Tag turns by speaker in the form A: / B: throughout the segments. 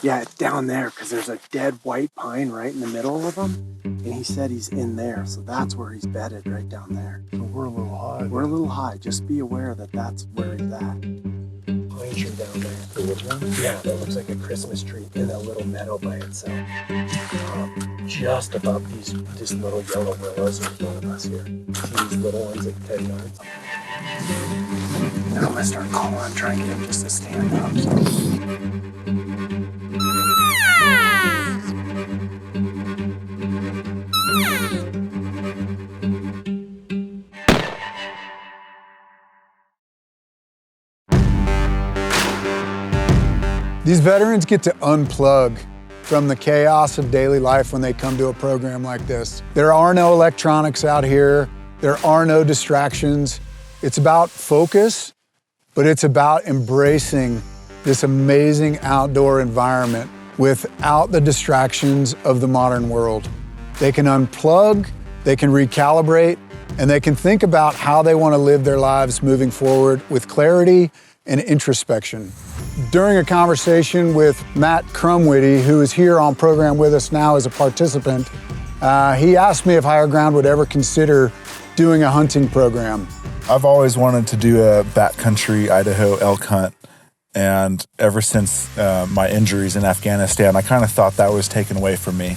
A: Yeah, down there, because there's a dead white pine right in the middle of them. And he said he's in there, so that's where he's bedded, right down there.
B: So we're a little high.
A: We're a little high. Just be aware that that's where he's at. Pine tree down there.
B: The wood one?
A: Yeah, that looks like a Christmas tree in a little meadow by itself. Just above these little yellow willows in front of us here. See these little ones at 10 yards. Now I'm gonna start calling and try and get him just to stand up. So.
C: These veterans get to unplug from the chaos of daily life when they come to a program like this. There are no electronics out here. There are no distractions. It's about focus, but it's about embracing this amazing outdoor environment without the distractions of the modern world. They can unplug, they can recalibrate, and they can think about how they want to live their lives moving forward with clarity and introspection. During a conversation with Matt Crumwitty, who is here on program with us now as a participant, he asked me if Higher Ground would ever consider doing a hunting program.
D: I've always wanted to do a backcountry Idaho elk hunt, and ever since my injuries in Afghanistan, I kind of thought that was taken away from me.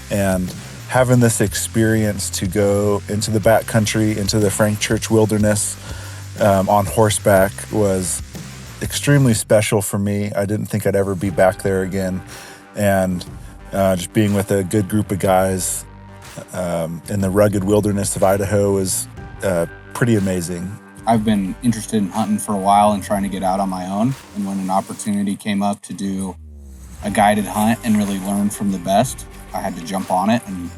D: And having this experience to go into the backcountry, into the Frank Church wilderness on horseback was extremely special for me. I didn't think I'd ever be back there again. And just being with a good group of guys in the rugged wilderness of Idaho was pretty amazing.
E: I've been interested in hunting for a while and trying to get out on my own. And when an opportunity came up to do a guided hunt and really learn from the best, I had to jump on it and,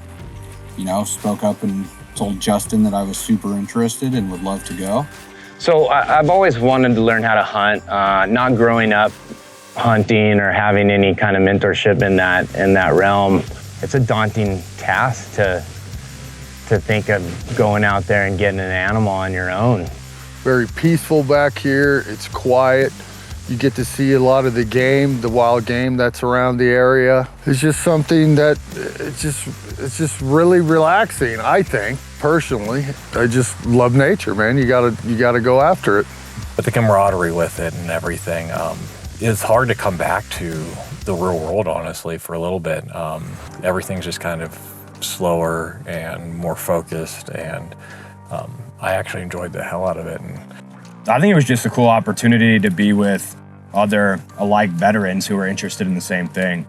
E: spoke up and told Justin that I was super interested and would love to go.
F: So I've always wanted to learn how to hunt, not growing up hunting or having any kind of mentorship in that realm. It's a daunting task to think of going out there and getting an animal on your own.
B: Very peaceful back here. It's quiet. You get to see a lot of the game, the wild game that's around the area. It's just something that it's just really relaxing, I think. Personally, I just love nature, man. You gotta go after it.
G: But the camaraderie with it and everything, it's hard to come back to the real world, honestly, for a little bit. Everything's just kind of slower and more focused, and I actually enjoyed the hell out of it. And
H: I think it was just a cool opportunity to be with other alike veterans who are interested in the same thing.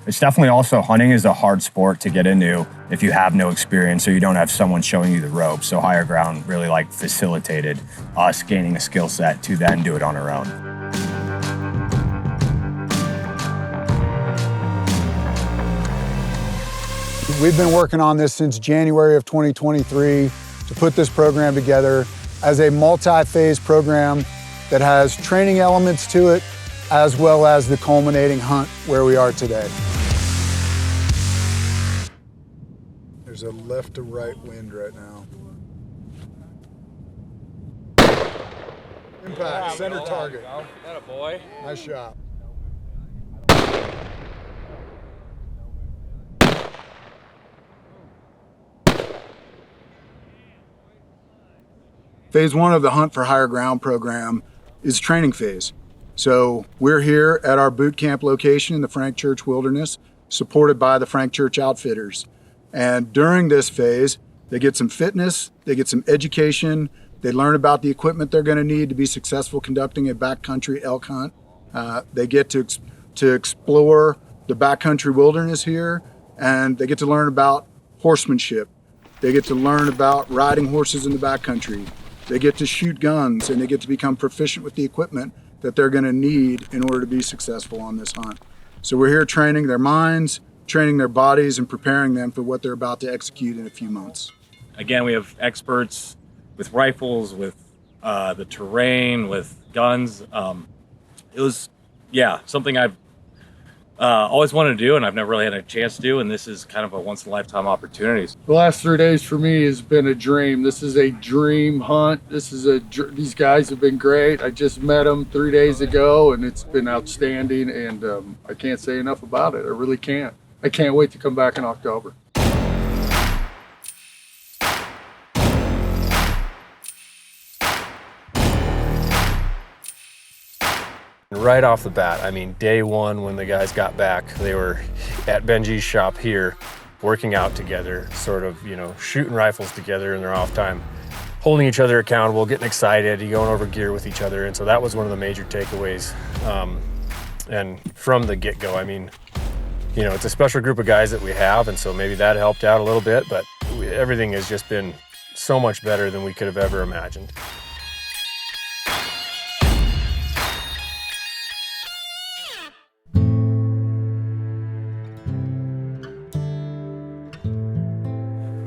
H: It's definitely also, hunting is a hard sport to get into if you have no experience or you don't have someone showing you the ropes. So Higher Ground really facilitated us gaining a skill set to then do it on our own.
C: We've been working on this since January of 2023 to put this program together as a multi-phase program that has training elements to it, as well as the culminating hunt where we are today. There's a left to right wind right now. Impact, center target.
I: That a boy.
C: Nice shot. Phase one of the Hunt for Higher Ground program is training phase. So we're here at our boot camp location in the Frank Church Wilderness, supported by the Frank Church Outfitters. And during this phase, they get some fitness, they get some education, they learn about the equipment they're gonna need to be successful conducting a backcountry elk hunt. They get to explore the backcountry wilderness here, and they get to learn about horsemanship. They get to learn about riding horses in the backcountry. They get to shoot guns, and they get to become proficient with the equipment that they're gonna need in order to be successful on this hunt. So we're here training their minds, training their bodies, and preparing them for what they're about to execute in a few months.
H: Again, we have experts with rifles, with the terrain, with guns. It was, something I've
I: always wanted to do, and I've never really had a chance to do, and this is kind of a once-in-a-lifetime opportunity.
B: The last 3 days for me has been a dream. This is a dream hunt. These guys have been great. I just met them 3 days ago, and it's been outstanding, and I can't say enough about it. I really can't. I can't wait to come back in October.
J: Right off the bat, I mean, day one when the guys got back, they were at Benji's shop here, working out together, sort of, you know, shooting rifles together in their off time, holding each other accountable, getting excited, going over gear with each other. And so that was one of the major takeaways. And from the get-go, I mean, you know, it's a special group of guys that we have, and so maybe that helped out a little bit, but everything has just been so much better than we could have ever imagined.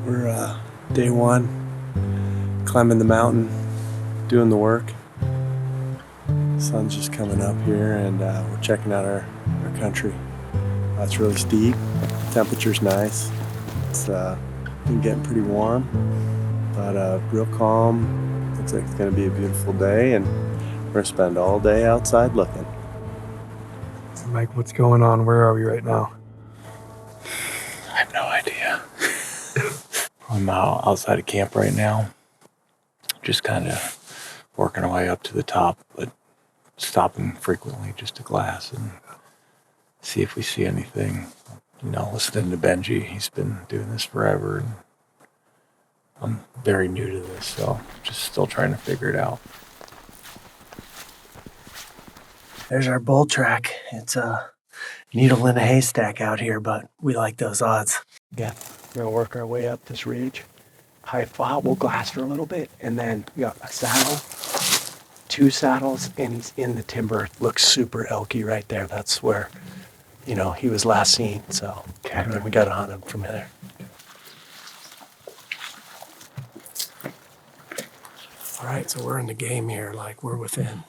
K: We're day one, climbing the mountain, doing the work. Sun's just coming up here, and we're checking out our country. It's really steep, temperature's nice. It's been getting pretty warm, but real calm. Looks like it's gonna be a beautiful day, and we're gonna spend all day outside looking. Mike, what's going on? Where are we right now?
L: I have no idea. I'm outside of camp right now, just kind of working our way up to the top, but stopping frequently just to glass and see if we see anything. You know, listening to Benji, he's been doing this forever, and I'm very new to this, so just still trying to figure it out.
K: There's our bull track. It's a needle in a haystack out here, but we like those odds. Yeah, we're gonna work our way up this ridge. High flat, we'll glass for a little bit, and then we got a saddle, 2 saddles, and he's in the timber. Looks super elky right there. That's where, you know, he was last seen. So and then we gotta hunt him from there. All right, so we're in the game here. Like, we're within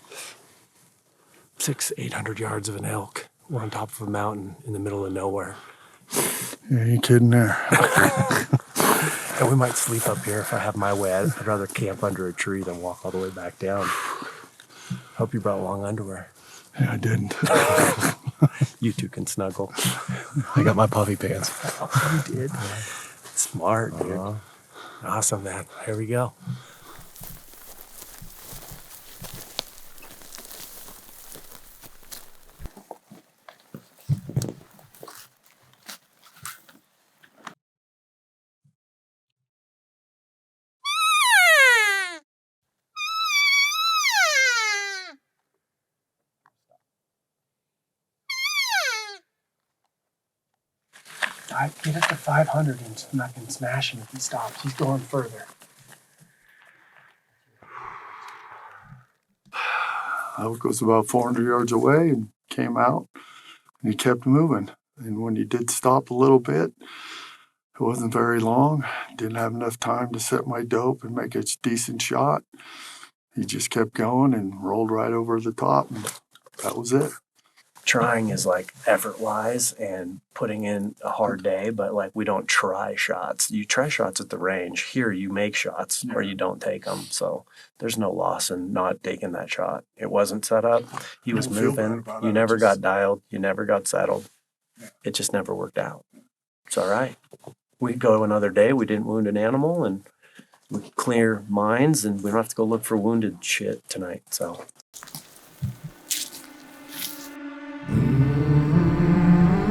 K: 600-800 yards of an elk. We're on top of a mountain in the middle of nowhere.
B: Yeah, you kidding there?
K: And we might sleep up here if I have my way. I'd rather camp under a tree than walk all the way back down. Hope you brought long underwear.
B: Yeah, I didn't.
K: You two can snuggle.
L: I got my puffy pants.
K: Oh, you did? Smart, dude. Awesome, man. Here we go. I get up to 500 and I'm not going to smash him if he stops. He's going further.
B: Elk was about 400 yards away and came out, and he kept moving. And when he did stop a little bit, it wasn't very long. Didn't have enough time to set my dope and make a decent shot. He just kept going and rolled right over the top, and that was it.
K: Trying is like effort-wise and putting in a hard day, but like we don't try shots. You try shots at the range. Here you make shots or you don't take them. So there's no loss in not taking that shot. It wasn't set up. He was moving. You never got dialed. You never got settled. It just never worked out. It's all right. We go another day. We didn't wound an animal, and we clear mines, and we don't have to go look for wounded shit tonight. So.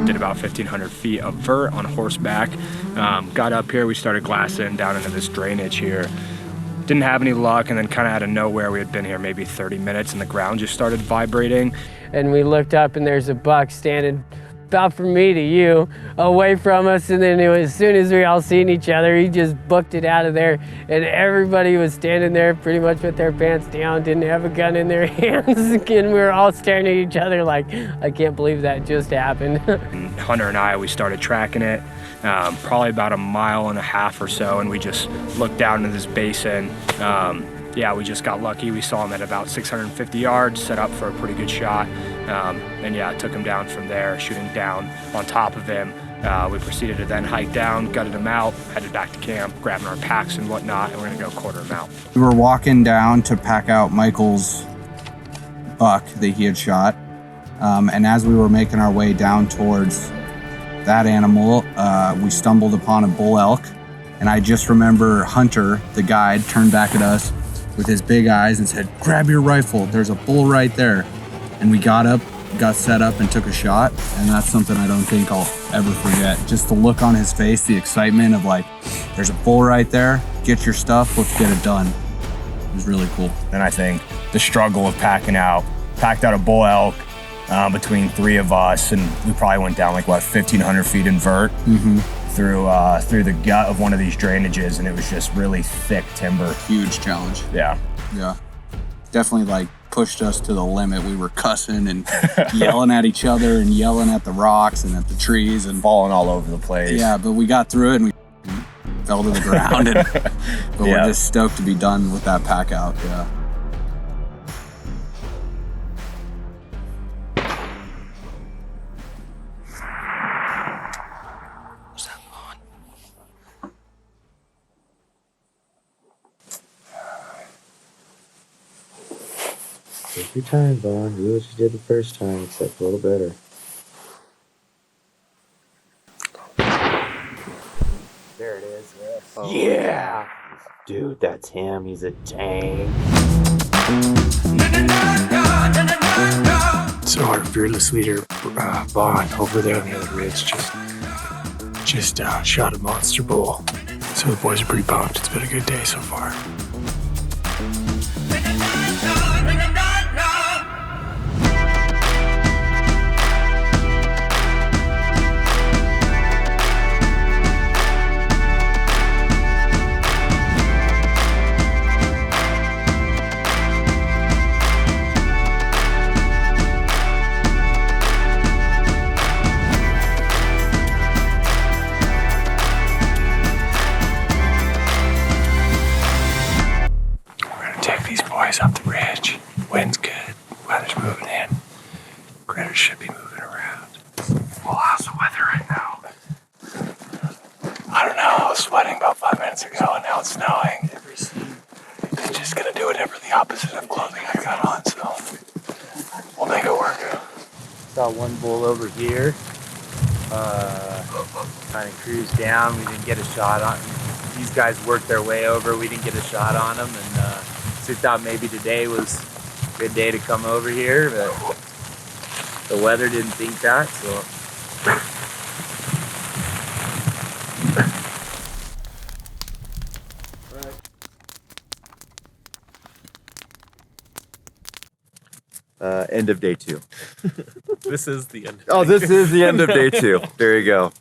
H: Did about 1,500 feet of vert on horseback. Got up here, we started glassing down into this drainage here. Didn't have any luck, and then kind of out of nowhere, we had been here maybe 30 minutes, and the ground just started vibrating.
M: And we looked up, and there's a buck standing about from me to you, away from us, and then as soon as we all seen each other, he just booked it out of there, and everybody was standing there pretty much with their pants down, didn't have a gun in their hands, and we were all staring at each other like, I can't believe that just happened.
H: Hunter and I, we started tracking it, probably about 1.5 miles or so, and we just looked down into this basin. Yeah, we just got lucky. We saw him at about 650 yards, set up for a pretty good shot. And yeah, took him down from there, shooting down on top of him. We proceeded to then hike down, gutted him out, headed back to camp, grabbing our packs and whatnot, and we're gonna go quarter him out.
E: We were walking down to pack out Michael's buck that he had shot. And as we were making our way down towards that animal, we stumbled upon a bull elk. And I just remember Hunter, the guide, turned back at us with his big eyes and said, "Grab your rifle, there's a bull right there." And we got up, got set up and took a shot. And that's something I don't think I'll ever forget. Just the look on his face, the excitement of like, there's a bull right there, get your stuff, let's get it done. It was really cool.
H: And I think the struggle of packed out a bull elk between 3 of us, and we probably went down like, what, 1,500 feet in vert through the gut of one of these drainages, and it was just really thick timber.
E: Huge challenge.
H: Yeah.
E: Yeah. Definitely like pushed us to the limit. We were cussing and yelling at each other and yelling at the rocks and at the trees and
H: falling all over the place.
E: Yeah, but we got through it and we fell to the ground. But we're just stoked to be done with that pack out. Yeah.
L: Take your time, Vaughn. Do what you did the first time, except a little better. There it is. Oh, yeah! Dude, that's him. He's a tank.
A: So our fearless leader, Vaughn, over there on the other ridge, just shot a monster bull. So the boys are pretty pumped. It's been a good day so far. Up the ridge. Wind's good. Weather's moving in. Critters should be moving around. Well, how's the weather right now? I don't know. I was sweating about 5 minutes ago and now it's snowing. I'm just gonna do whatever the opposite of clothing I got on, so we'll make it work.
L: Saw one bull over here. Kind of cruised down. We didn't get a shot on him. These guys worked their way over. We didn't get a shot on him, and we thought maybe today was a good day to come over here, but the weather didn't think that, so. End of day 2.
J: This is the end.
L: Oh, this is the end of day 2. There you go.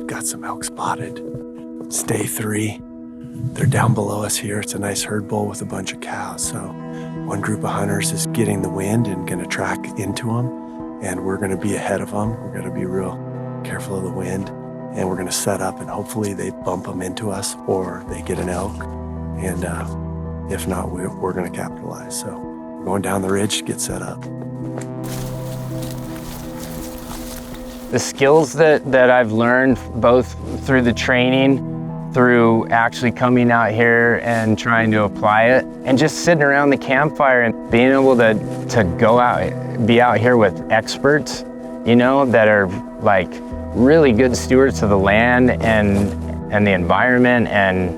A: Got some elk spotted. It's day 3. They're down below us here. It's a nice herd bowl with a bunch of cows. So one group of hunters is getting the wind and gonna track into them, and we're gonna be ahead of them. We're gonna be real careful of the wind, and we're gonna set up, and hopefully they bump them into us or they get an elk, and if not, we're gonna capitalize. So we're going down the ridge to get set up.
F: The skills that I've learned both through the training, through actually coming out here and trying to apply it, and just sitting around the campfire and being able to go out, be out here with experts, you know, that are like really good stewards of the land and the environment, and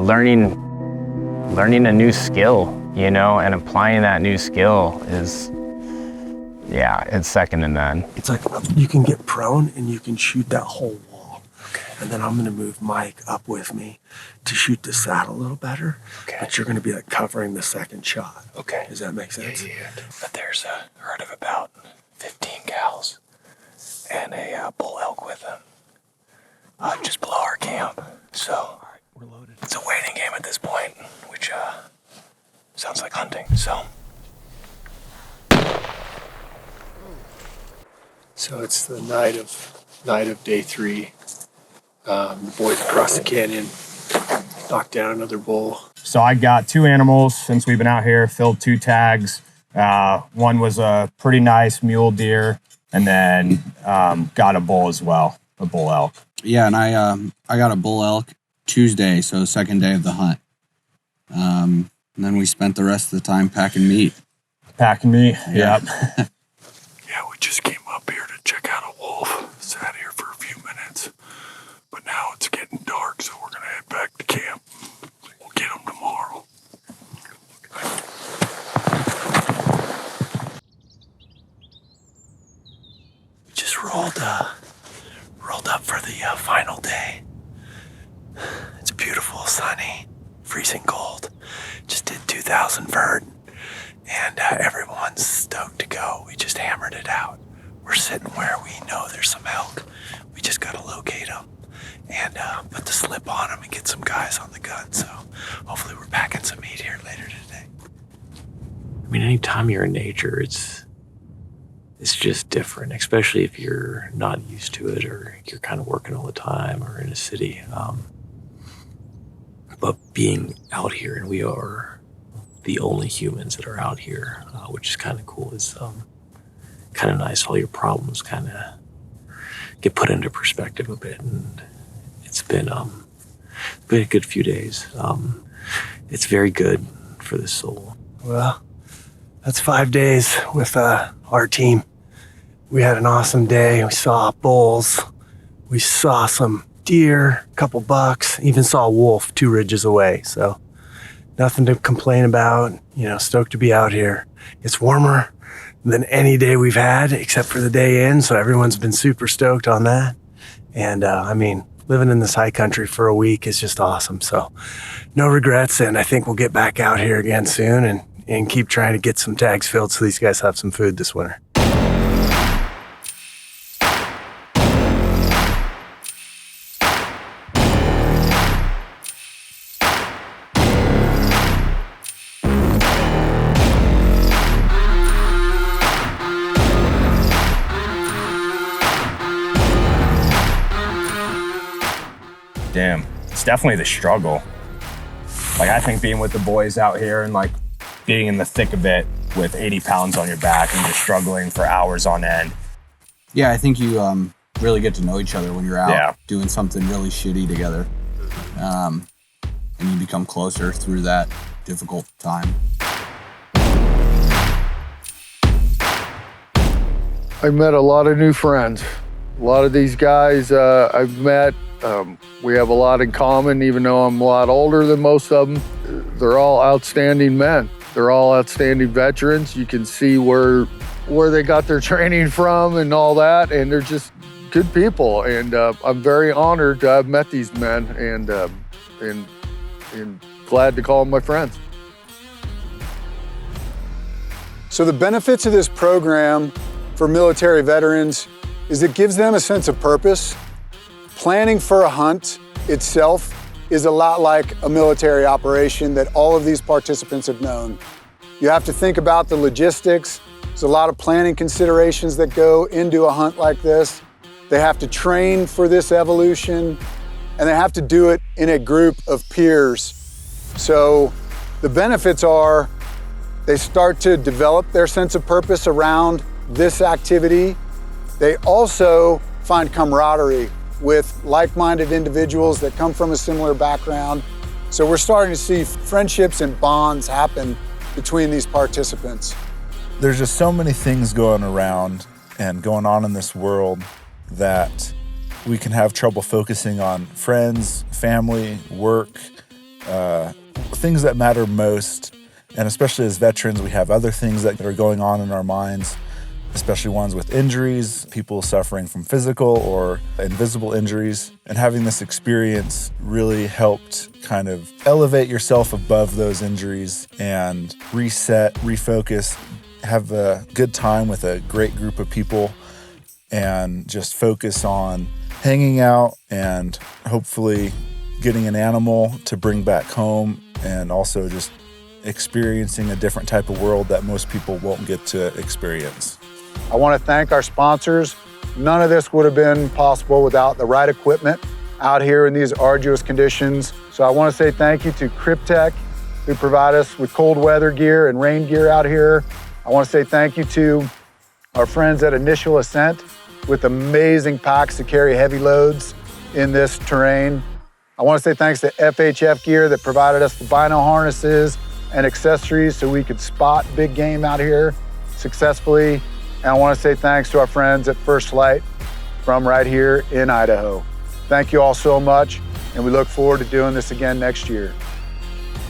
F: learning a new skill, you know, and applying that new skill is, yeah, it's second to none.
A: It's like you can get prone and you can shoot that whole wall. Okay. And then I'm going to move Mike up with me to shoot the saddle a little better. Okay. But you're going to be like covering the second shot. Okay. Does that make sense? Yeah. But there's a herd of about 15 cows and a bull elk with them just below our camp. So we're loaded. It's a waiting game at this point, which sounds like hunting. So it's the night of day 3. The boys across the canyon knocked down another bull.
H: So I got 2 animals since we've been out here, filled 2 tags. One was a pretty nice mule deer, and then got a bull as well, a bull elk.
E: Yeah, and I got a bull elk Tuesday, so second day of the hunt. And then we spent the rest of the time packing meat.
H: Packing meat,
E: Yeah.
H: yep.
A: Yeah, we just came up here to check out a wolf. Sat here for a few minutes, but now it's getting dark, so we're gonna head back to camp. We'll get them tomorrow. We just rolled up for the final day. It's beautiful, sunny, freezing cold. Just did 2,000 vert, and everyone's stoked to go. We just hammered it out. We're sitting where we know there's some elk. We just gotta locate them and put the slip on them and get some guys on the gun. So hopefully we're packing some meat here later today.
L: I mean, anytime you're in nature, it's just different, especially if you're not used to it or you're kind of working all the time or in a city. But being out here, and we are the only humans that are out here, which is kind of cool. It's kind of nice. All your problems kind of get put into perspective a bit, and it's been a good few days. It's very good for the soul.
K: Well, that's 5 days with our team. We had an awesome day. We saw bulls. We saw some deer, a couple bucks, even saw a wolf 2 ridges away. So nothing to complain about. You know, stoked to be out here. It's warmer than any day we've had except for the day in. So everyone's been super stoked on that. And I mean, living in this high country for a week is just awesome. So no regrets. And I think we'll get back out here again soon and keep trying to get some tags filled so these guys have some food this winter.
H: Damn, it's definitely the struggle. Like, I think being with the boys out here and like being in the thick of it with 80 pounds on your back and just struggling for hours on end.
E: Yeah, I think you really get to know each other when you're out doing something really shitty together. And you become closer through that difficult time.
B: I met a lot of new friends. A lot of these guys I've met, we have a lot in common, even though I'm a lot older than most of them. They're all outstanding men. They're all outstanding veterans. You can see where they got their training from and all that, and they're just good people. And I'm very honored to have met these men and glad to call them my friends.
C: So the benefits of this program for military veterans is it gives them a sense of purpose. Planning for a hunt itself is a lot like a military operation that all of these participants have known. You have to think about the logistics. There's a lot of planning considerations that go into a hunt like this. They have to train for this evolution, and they have to do it in a group of peers. So the benefits are they start to develop their sense of purpose around this activity. They also find camaraderie with like-minded individuals that come from a similar background. So we're starting to see friendships and bonds happen between these participants.
D: There's just so many things going around and going on in this world that we can have trouble focusing on friends, family, work, things that matter most. And especially as veterans, we have other things that are going on in our minds, especially ones with injuries, people suffering from physical or invisible injuries. And having this experience really helped kind of elevate yourself above those injuries and reset, refocus, have a good time with a great group of people, and just focus on hanging out and hopefully getting an animal to bring back home, and also just experiencing a different type of world that most people won't get to experience.
C: I want to thank our sponsors. None of this would have been possible without the right equipment out here in these arduous conditions. So I want to say thank you to Cryptek who provide us with cold weather gear and rain gear out here. I want to say thank you to our friends at Initial Ascent with amazing packs to carry heavy loads in this terrain. I want to say thanks to FHF Gear that provided us the bino harnesses and accessories so we could spot big game out here successfully. And I want to say thanks to our friends at First Light from right here in Idaho. Thank you all so much, and we look forward to doing this again next year.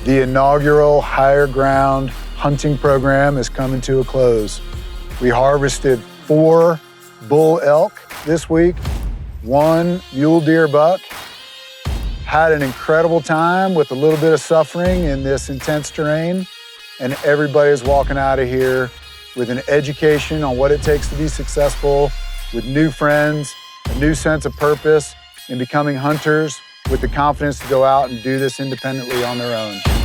C: The inaugural Higher Ground hunting program is coming to a close. We harvested 4 bull elk this week, 1 mule deer buck, had an incredible time with a little bit of suffering in this intense terrain, and everybody is walking out of here with an education on what it takes to be successful, with new friends, a new sense of purpose in becoming hunters with the confidence to go out and do this independently on their own.